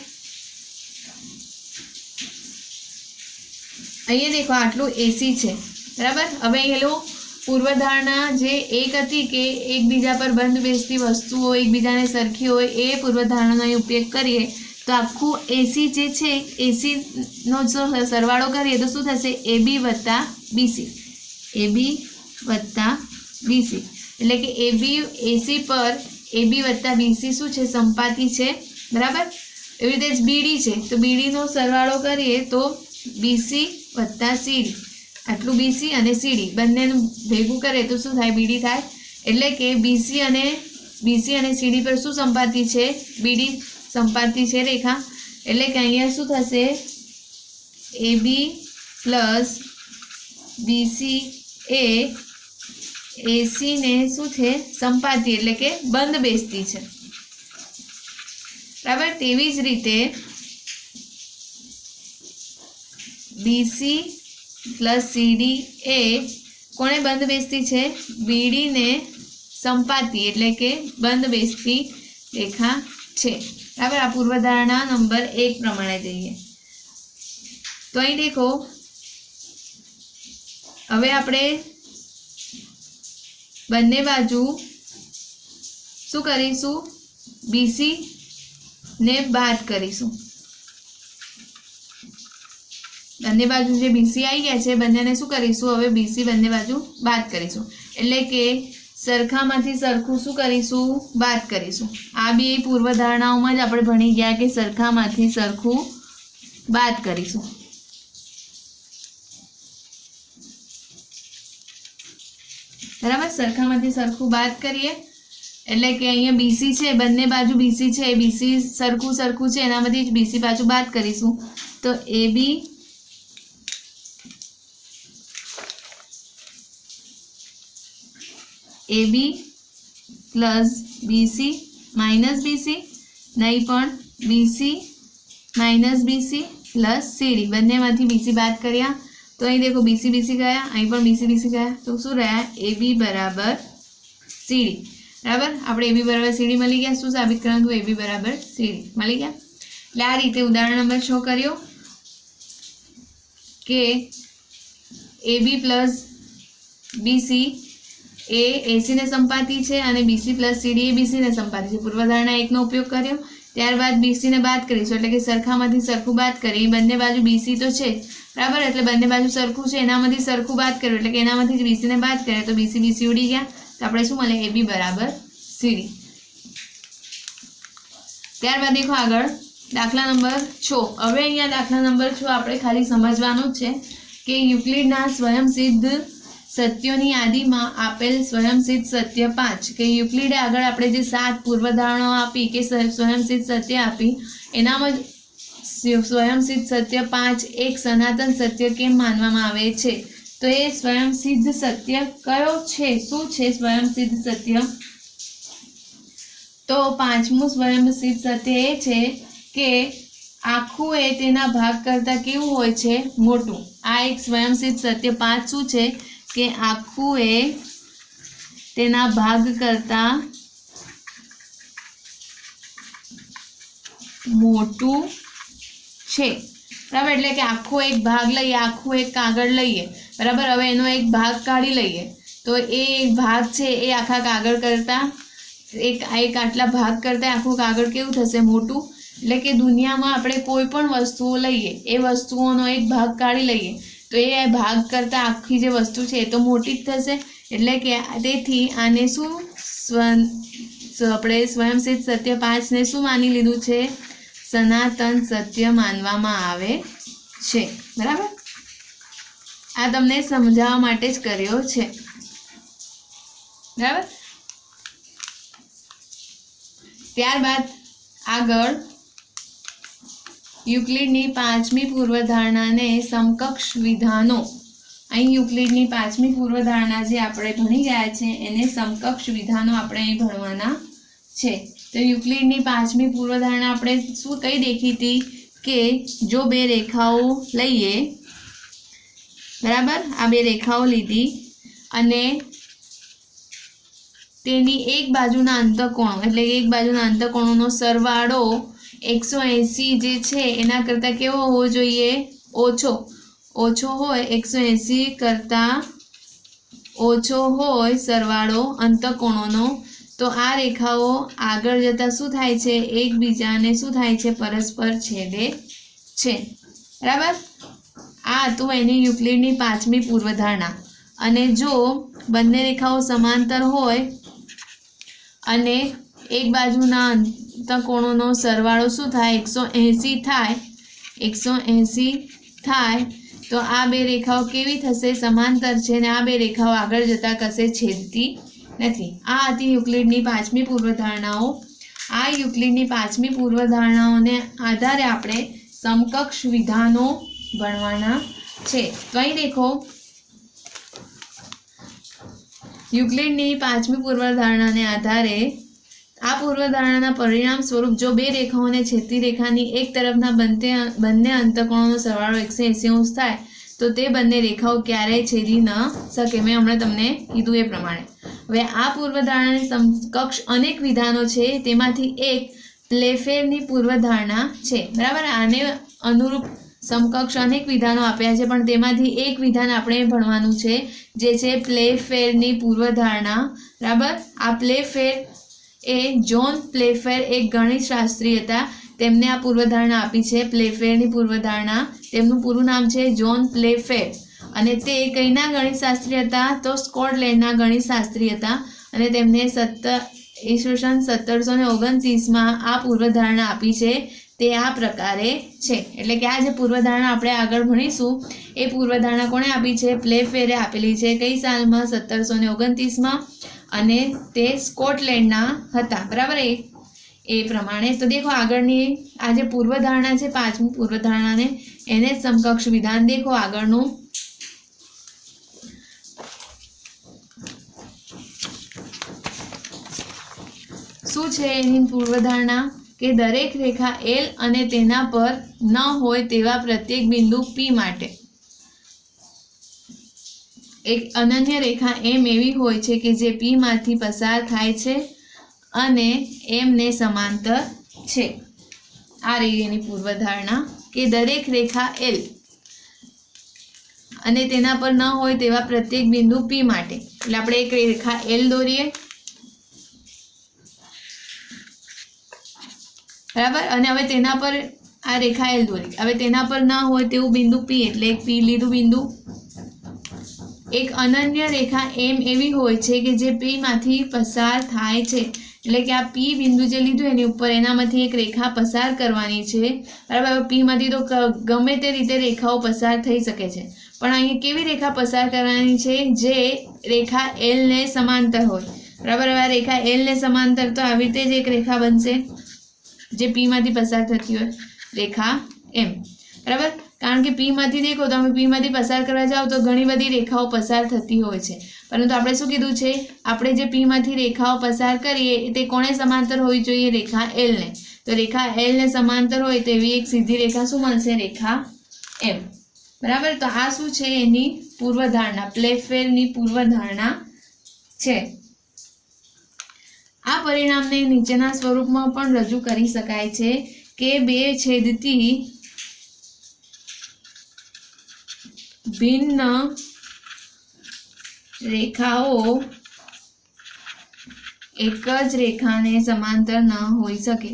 અહીંયા દેખો આટલું એસી છે। બરાબર। હવે અહીંયા પૂર્વધારણા જે એક હતી કે એકબીજા પર બંધ બેસતી વસ્તુઓ એકબીજાને સરખી હોય, એ પૂર્વધારણાનો અહીં ઉપયોગ કરીએ તો આખું એસી જે છે એસીનો જો સરવાળો કરીએ તો શું થશે? એબી વત્તા બીસી। એબી વત્તા બીસી એટલે કે એબી એસી પર એબી વત્તા બીસી શું છે? સંપાતી છે। બરાબર। એવી રીતે જ બીડી છે, તો બીડીનો સરવાળો કરીએ તો બીસી વત્તા સીડી, આટલું બીસી અને સીડી બંનેનું ભેગું કરે તો શું થાય? બીડી થાય। એટલે કે બીસી અને સીડી પર શું સંપાતી છે? બીડી સંપાતી છે રેખા। એટલે કે અહીંયા શું થશે? એબી પ્લસ બીસી એ એસી ને શું છે? સંપાતી એટલે કે બંધ બેસતી છે। બરાબર। તેવી જ રીતે બીસી પ્લસ સીડી એ કોને બંધ બેસતી છે? બીડી ને સંપાતી એટલે કે બંધ બેસતી રેખા છે। બરાબર। આ પૂર્વધારણા નંબર 1 પ્રમાણે જઈએ તો અહીં દેખો, હવે આપણે બંને બાજુ શું કરીશું? બીસી ને બાદ કરીશું। બંને બાજુ જે બીસી આવી ગયા છે બંનેને શું કરીશું? હવે બીસી બંને બાજુ બાદ કરીશું। એટલે કે સરખામાંથી સરખું શું કરીશું? બાદ કરીશું। આ બે પૂર્વધારણાઓમાં જ આપણે ભણી ગયા કે સરખામાંથી સરખું બાદ કરીશું। બરાબર। સરખામાંથી સરખું બાદ કરીએ એટલે કે અહીંયા બીસી છે, બંને બાજુ બીસી છે, બીસી સરખું સરખું છે, એનામાંથી જ બીસી પાછું બાદ કરીશું તો એબી AB plus BC minus BC, નહીં પણ BC minus BC plus CD, બંનેમાંથી BC બાદ કર્યા તો અહીં દેખો BC ગયા, અહીં પણ BC ગયા, તો શું રહ્યા? AB બરાબર CD, બરાબર. આપણે AB બરાબર CD મળી ગયા. શું સાબિત કરવાનું? AB બરાબર CD મળી ગયા. એટલે આ રીતે ઉદાહરણ નંબર 6 કર્યો કે AB પ્લસ BC એ AC ને સંપાતી છે અને BC પ્લસ CD એ BC ને સંપાતી છે. પૂર્વધારણા 1 નો ઉપયોગ કર્યો. ત્યારબાદ BC ને બાદ કરીશું, એટલે કે સરખામાંથી સરખું બાદ કરી. બંને બાજુ BC તો છે, બરાબર, એટલે બંને બાજુ સરખું છે, એનામાંથી સરખું બાદ કર્યું, એટલે કે એનામાંથી જ BC ને બાદ કરીએ તો BC ઉડી ગયા. તો આપણે શું મળે? AB બરાબર CD. ત્યારબાદ દેખો આગળ દાખલા નંબર 6. હવે અહીંયા દાખલા નંબર 6 આપણે ખાલી સમજવાનું જ છે કે યુક્લિડના સ્વયંસિદ્ધ સત્યોની યાદીમાં આપેલ સ્વયંસિદ્ધ સત્ય 5, કે યુક્લિડે આગળ આપણે જે 7 પૂર્વધારણાઓ આપી કે સ્વયંસિદ્ધ સત્ય આપી, એનામાં સ્વયંસિદ્ધ સત્ય 5 એક સનાતન સત્ય કેમ માનવામાં આવે છે? તો એ સ્વયંસિદ્ધ સત્ય કયો છે? શું છે સ્વયંસિદ્ધ સત્ય? તો પાંચમું સ્વયંસિદ્ધ સત્ય એ છે કે આખું એ તેના ભાગ કરતાં કેવું હોય છે? મોટું. આ એક સ્વયંસિદ્ધ સત્ય 5 શું છે? કે આખું એ તેના ભાગ કરતાં મોટું છે, બરાબર. એટલે કે આખો એક ભાગ લઈએ, આખું એક કાગળ લઈએ, બરાબર. હવે એનો એક ભાગ કાઢી લઈએ તો એ ભાગ છે એ આખા કાગળ કરતાં એક આટલા ભાગ કરતાં આખું કાગળ કેવું થશે? મોટું. એટલે કે દુનિયામાં આપણે કોઈ પણ વસ્તુઓ લઈએ, એ વસ્તુઓનો એક ભાગ કાઢી લઈએ તો એ ભાગ કરતાં આખી જે વસ્તુ છે એ તો મોટી જ થશે. એટલે કે તેથી આને શું આપણે સ્વયંસિદ્ધ સત્ય 5 ને શું માની લીધું છે? સનાતન સત્ય માનવામાં આવે છે, બરાબર. આ તમને સમજાવવા માટે જ કર્યો છે, બરાબર. ત્યારબાદ આગળ યુક્લિડની 5મી પૂર્વધારણાને સમકક્ષ વિધાનો. અહીં યુક્લિડની 5મી પૂર્વધારણા જે આપણે ભણી ગયા છે એને સમકક્ષ વિધાનો આપણે અહીં ભણવાના છે. તો યુક્લિડની 5મી પૂર્વધારણા આપણે શું કઈ દેખી હતી કે જો બે રેખાઓ લઈએ, બરાબર, આ બે રેખાઓ લીધી અને તેની એક બાજુના અંતઃકોણો, એટલે એક બાજુના અંતઃકોણોનો સરવાળો 180 જે છે એના કરતાં કેવો હોવો જોઈએ? ઓછો હોય, 180 કરતાં ઓછો હોય સરવાળો અંતઃકોણોનો. તો આ રેખાઓ આગળ જતાં શું થાય છે? એકબીજાને શું થાય છે? પરસ્પર છેદે છે, બરાબર. આ હતું એની યુક્લિડની 5મી પૂર્વધારણા. અને જો બંને રેખાઓ સમાંતર હોય અને એક બાજુના અંતઃકોણોનો સરવાળો શું થાય? 180 થાય તો આ બે રેખાઓ કેવી થશે? સમાંતર છે અને આ બે રેખાઓ આગળ જતાં કશે છેદતી નથી. આ હતી યુક્લિડની 5મી પૂર્વધારણાઓ. આ યુક્લિડની 5મી પૂર્વધારણાઓને આધારે આપણે સમકક્ષ વિધાનો ભણવાના છે. તો અહીં દેખો યુક્લિડની 5મી પૂર્વધારણાને આધારે આ પૂર્વધારણાના પરિણામ સ્વરૂપ જો બે રેખાઓને છેદતી રેખાની એક તરફના બંને અંતઃકોણોનો સરવાળો 180 થાય તો તે બંને રેખાઓ ક્યારેય છેદી ન શકે. મેં હમણાં તમને કીધું એ પ્રમાણે. હવે આ પૂર્વધારણાની સમકક્ષ અનેક વિધાનો છે, તેમાંથી એક પ્લેફેરની પૂર્વધારણા છે, બરાબર. આને અનુરૂપ સમકક્ષ અનેક વિધાનો આપ્યા છે પણ તેમાંથી એક વિધાન આપણે ભણવાનું છે જે છે પ્લેફેરની પૂર્વધારણા, બરાબર. આ પ્લેફેર એ જોન પ્લેફેર એક ગણિતશાસ્ત્રી હતા, તેમને આ પૂર્વધારણા આપી છે. પ્લેફેરની પૂર્વધારણા, તેમનું પૂરું નામ છે જોન પ્લેફેર અને તે કઈના ગણિતશાસ્ત્રી હતા? તો સ્કોટલેન્ડના ગણિતશાસ્ત્રી હતા અને તેમને ઈસવીસન 1729માં આ પૂર્વધારણા આપી છે. તે આ પ્રકારે છે. એટલે કે આ જે પૂર્વધારણા આપણે આગળ ભણીશું એ પૂર્વધારણા કોણે આપી છે? પ્લેફેરે આપેલી છે. કઈ સાલમાં? 1729માં. અને તે સ્કોટલેન્ડના હતા, બરાબર. એ પ્રમાણે તો દેખો આગળની આ જે પૂર્વધારણા છે 5મી પૂર્વધારણાને એને સમકક્ષ વિધાન દેખો આગળનું. શું છે એની પૂર્વધારણા કે દરેક રેખા એલ અને તેના પર ન હોય તેવા પ્રત્યેક બિંદુ પી માટે એક અનન્ય રેખા એમ એવી હોય છે કે જે પી માંથી પસાર થાય છે અને એમને સમાંતર છે. આ રહી એની પૂર્વધારણા કે દરેક રેખા એલ અને તેના પર ન હોય તેવા પ્રત્યેક બિંદુ પી માટે. એટલે આપણે એક રેખા એલ દોરીએ, બરાબર, અને હવે તેના પર આ રેખા એલ દોરી, હવે તેના પર ના હોય તેવું બિંદુ પી, એટલે એક પી લીધું બિંદુ. એક અનન્ય રેખા એમ એવી હોય છે કે જે પી માંથી પસાર થાય છે, એટલે કે આ પી બિંદુ જે લીધું એની ઉપર એનામાંથી એક રેખા પસાર કરવાની છે, બરાબર. પી માંથી તો ગમે તે રીતે રેખાઓ પસાર થઈ શકે છે, પણ અહીંયા કેવી રેખા પસાર કરવાની છે? જે રેખા એલ ને સમાંતર હોય, બરાબર. હવે આ રેખા એલ ને સમાંતર તો આવી રીતે જ એક રેખા બનશે જે પી માંથી પસાર થતી હોય, રેખા એમ, બરાબર. કારણ કે પી માંથી દેખો, તમે પી માંથી પસાર કરવા જાઓ તો ઘણી બધી રેખાઓ પસાર થતી હોય છે, પરંતુ આપણે શું કીધું છે? આપણે જે પી માંથી રેખાઓ પસાર કરીએ તે કોને સમાંતર હોવી જોઈએ? રેખા એલ ને. તો રેખા એલ ને સમાંતર હોય તેવી એક સીધી રેખા શું બનશે? રેખા એમ, બરાબર. તો આ શું છે? એની પૂર્વધારણા, પ્લેફેરની પૂર્વધારણા છે. આ પરિણામને નીચેના સ્વરૂપમાં પણ રજૂ કરી શકાય છે કે બે છેદતી ભિન્ન રેખાઓ એક જ રેખાને સમાંતર ન હોઈ શકે.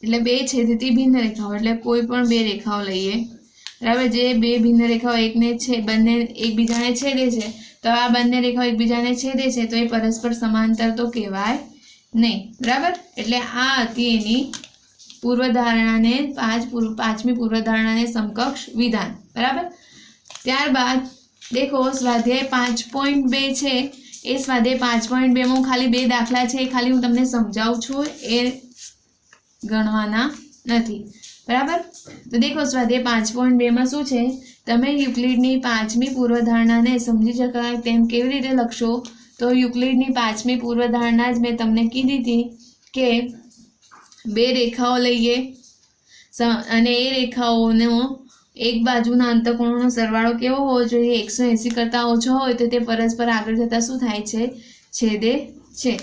એટલે બે છેદતી ભિન્ન રેખાઓ, એટલે કોઈ પણ બે રેખાઓ લઈએ, બરાબર. જે બે ભિન્ન રેખાઓ એકને છે બંને એકબીજાને છેદે છે, તો આ બંને રેખાઓ એકબીજાને છેદે છે તો એ પરસ્પર સમાંતર તો કહેવાય નહીં, બરાબર. એટલે આ હતી એની પૂર્વધારણાને પાંચમી પૂર્વધારણાને સમકક્ષ વિધાન, બરાબર. ત્યારબાદ દેખો સ્વાધ્યાય 5.2 છે. એ સ્વાધ્યાય 5.2 માં ખાલી બે દાખલા છે, ખાલી હું તમને સમજાવું છું, એ ગણવાના નથી, બરાબર. તો દેખો સ્વાધ્યાય 5.2 માં શું છે? તમે યુક્લિડની પાંચમી પૂર્વધારણાને સમજી શકાય તેમ કેવી રીતે લખશો? તો યુક્લિડની પાંચમી પૂર્વધારણા જ મેં તમને કીધી હતી કે બે રેખાઓ લઈએ અને એ રેખાઓનો એક બાજુના અંતઃકોણોનો સરવાળો કેવો હોવો જોઈએ? 180 કરતાં ઓછો હોય તો તે પરસ્પર આગળ જતાં શું થાય છે? છેદે છે.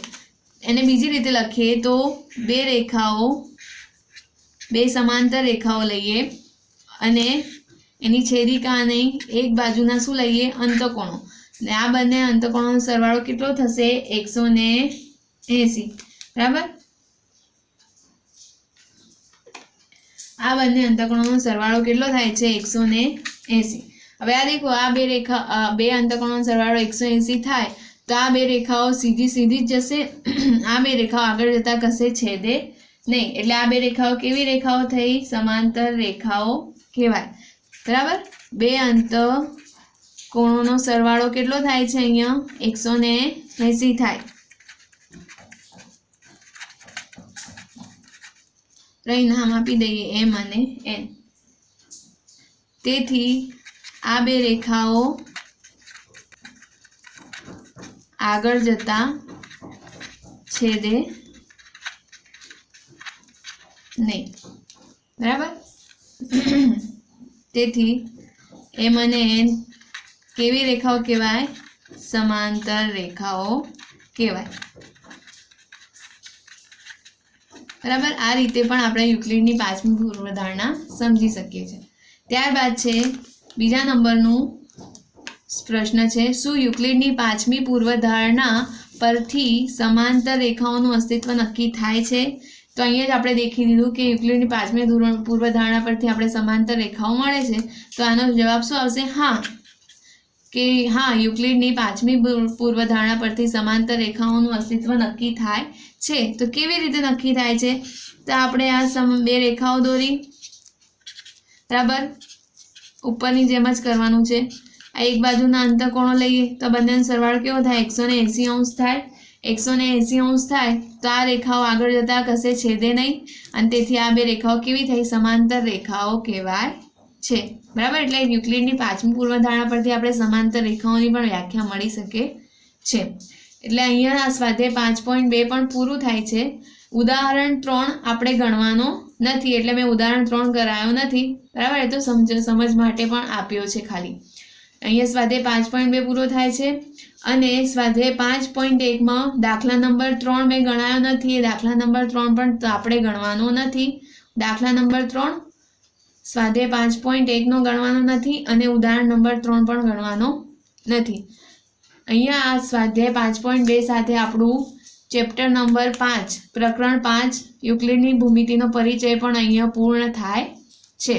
એને બીજી રીતે લખીએ તો બે સમાંતર રેખાઓ લઈએ અને એની છેદિકાની એક બાજુના શું લઈએ? અંતઃકોણો. ને આ બંને અંતઃકોણોનો સરવાળો કેટલો થશે? 180, બરાબર. આ બંને અંતઃકોણોનો સરવાળો કેટલો થાય છે? 180. હવે આ દેખો, આ બે અંતઃકોણોનો સરવાળો 180 થાય તો આ બે રેખાઓ સીધી જ જશે. આ બે રેખાઓ આગળ જતા કશે છેદે નહીં, એટલે આ બે રેખાઓ કેવી રેખાઓ થઈ? સમાંતર રેખાઓ કહેવાય, બરાબર. બે અંતઃકોણોનો સરવાળો કેટલો થાય છે? અહીંયા 180 થાય. રહી નામ આપી દઈએ એમ અને એન. તેથી આ બે રેખાઓ આગળ જતા છેદે નહીં, બરાબર. તેથી એમ અને એન કેવી રેખાઓ કહેવાય? સમાંતર રેખાઓ કહેવાય, બરાબર. આ રીતે પણ આપણે યુક્લિડની પાંચમી પૂર્વધારણા સમજી શકીએ છીએ. ત્યારબાદ છે બીજા નંબરનું પ્રશ્ન છે, શું યુક્લિડની પાંચમી પૂર્વધારણા પરથી સમાંતર રેખાઓનું અસ્તિત્વ નક્કી થાય છે? તો અહીંયા જ આપણે દેખી દીધું કે યુક્લિડની પાંચમી પૂર્વધારણા પરથી આપણે સમાંતર રેખાઓ મળે છે. તો આનો જવાબ શું આવશે? હા, કે હા, યુક્લિડની પાંચમી પૂર્વધારણા પરથી સમાંતર રેખાઓનું અસ્તિત્વ નક્કી થાય છે. તો કેવી રીતે નક્કી થાય છે? તો આપણે આ બે રેખાઓ દોરી, બરાબર. ઉપરની જેમ જ કરવાનું છે. આ એક બાજુના અંતઃકોણો લઈએ તો બંનેનો સરવાળો કેવો થાય? 180 થાય. 180 થાય તો આ રેખાઓ આગળ જતા કશે છેદે નહીં, અને તેથી આ બે રેખાઓ કેવી થઈ? સમાંતર રેખાઓ કહેવાય છે, બરાબર. એટલે યુક્લિડની 5મી પૂર્વધારણા પરથી આપણે સમાંતર રેખાઓની પણ વ્યાખ્યા મળી શકે છે. એટલે અહીંયા આ સ્વાધ્યાય 5.2 પણ પૂરું થાય છે. ઉદાહરણ 3 આપણે ગણવાનો નથી, એટલે મેં ઉદાહરણ 3 કરાયો નથી, બરાબર. એ તો સમજ માટે પણ આપ્યો છે ખાલી. અહીંયા સ્વાધ્યાય 5.2 પૂરો થાય છે અને સ્વાધ્યાય 5.1માં દાખલા નંબર 3 મેં ગણાયો નથી. એ દાખલા નંબર 3 પણ આપણે ગણવાનો નથી. દાખલા નંબર 3 સ્વાધ્યાય 5.1નો ગણવાનો નથી અને ઉદાહરણ નંબર 3 પણ ગણવાનો નથી. અહીંયા આ સ્વાધ્યાય 5.2 સાથે આપણું ચેપ્ટર નંબર 5 પ્રકરણ 5 યુક્લિડની ભૂમિતિનો પરિચય પણ અહીંયા પૂર્ણ થાય છે.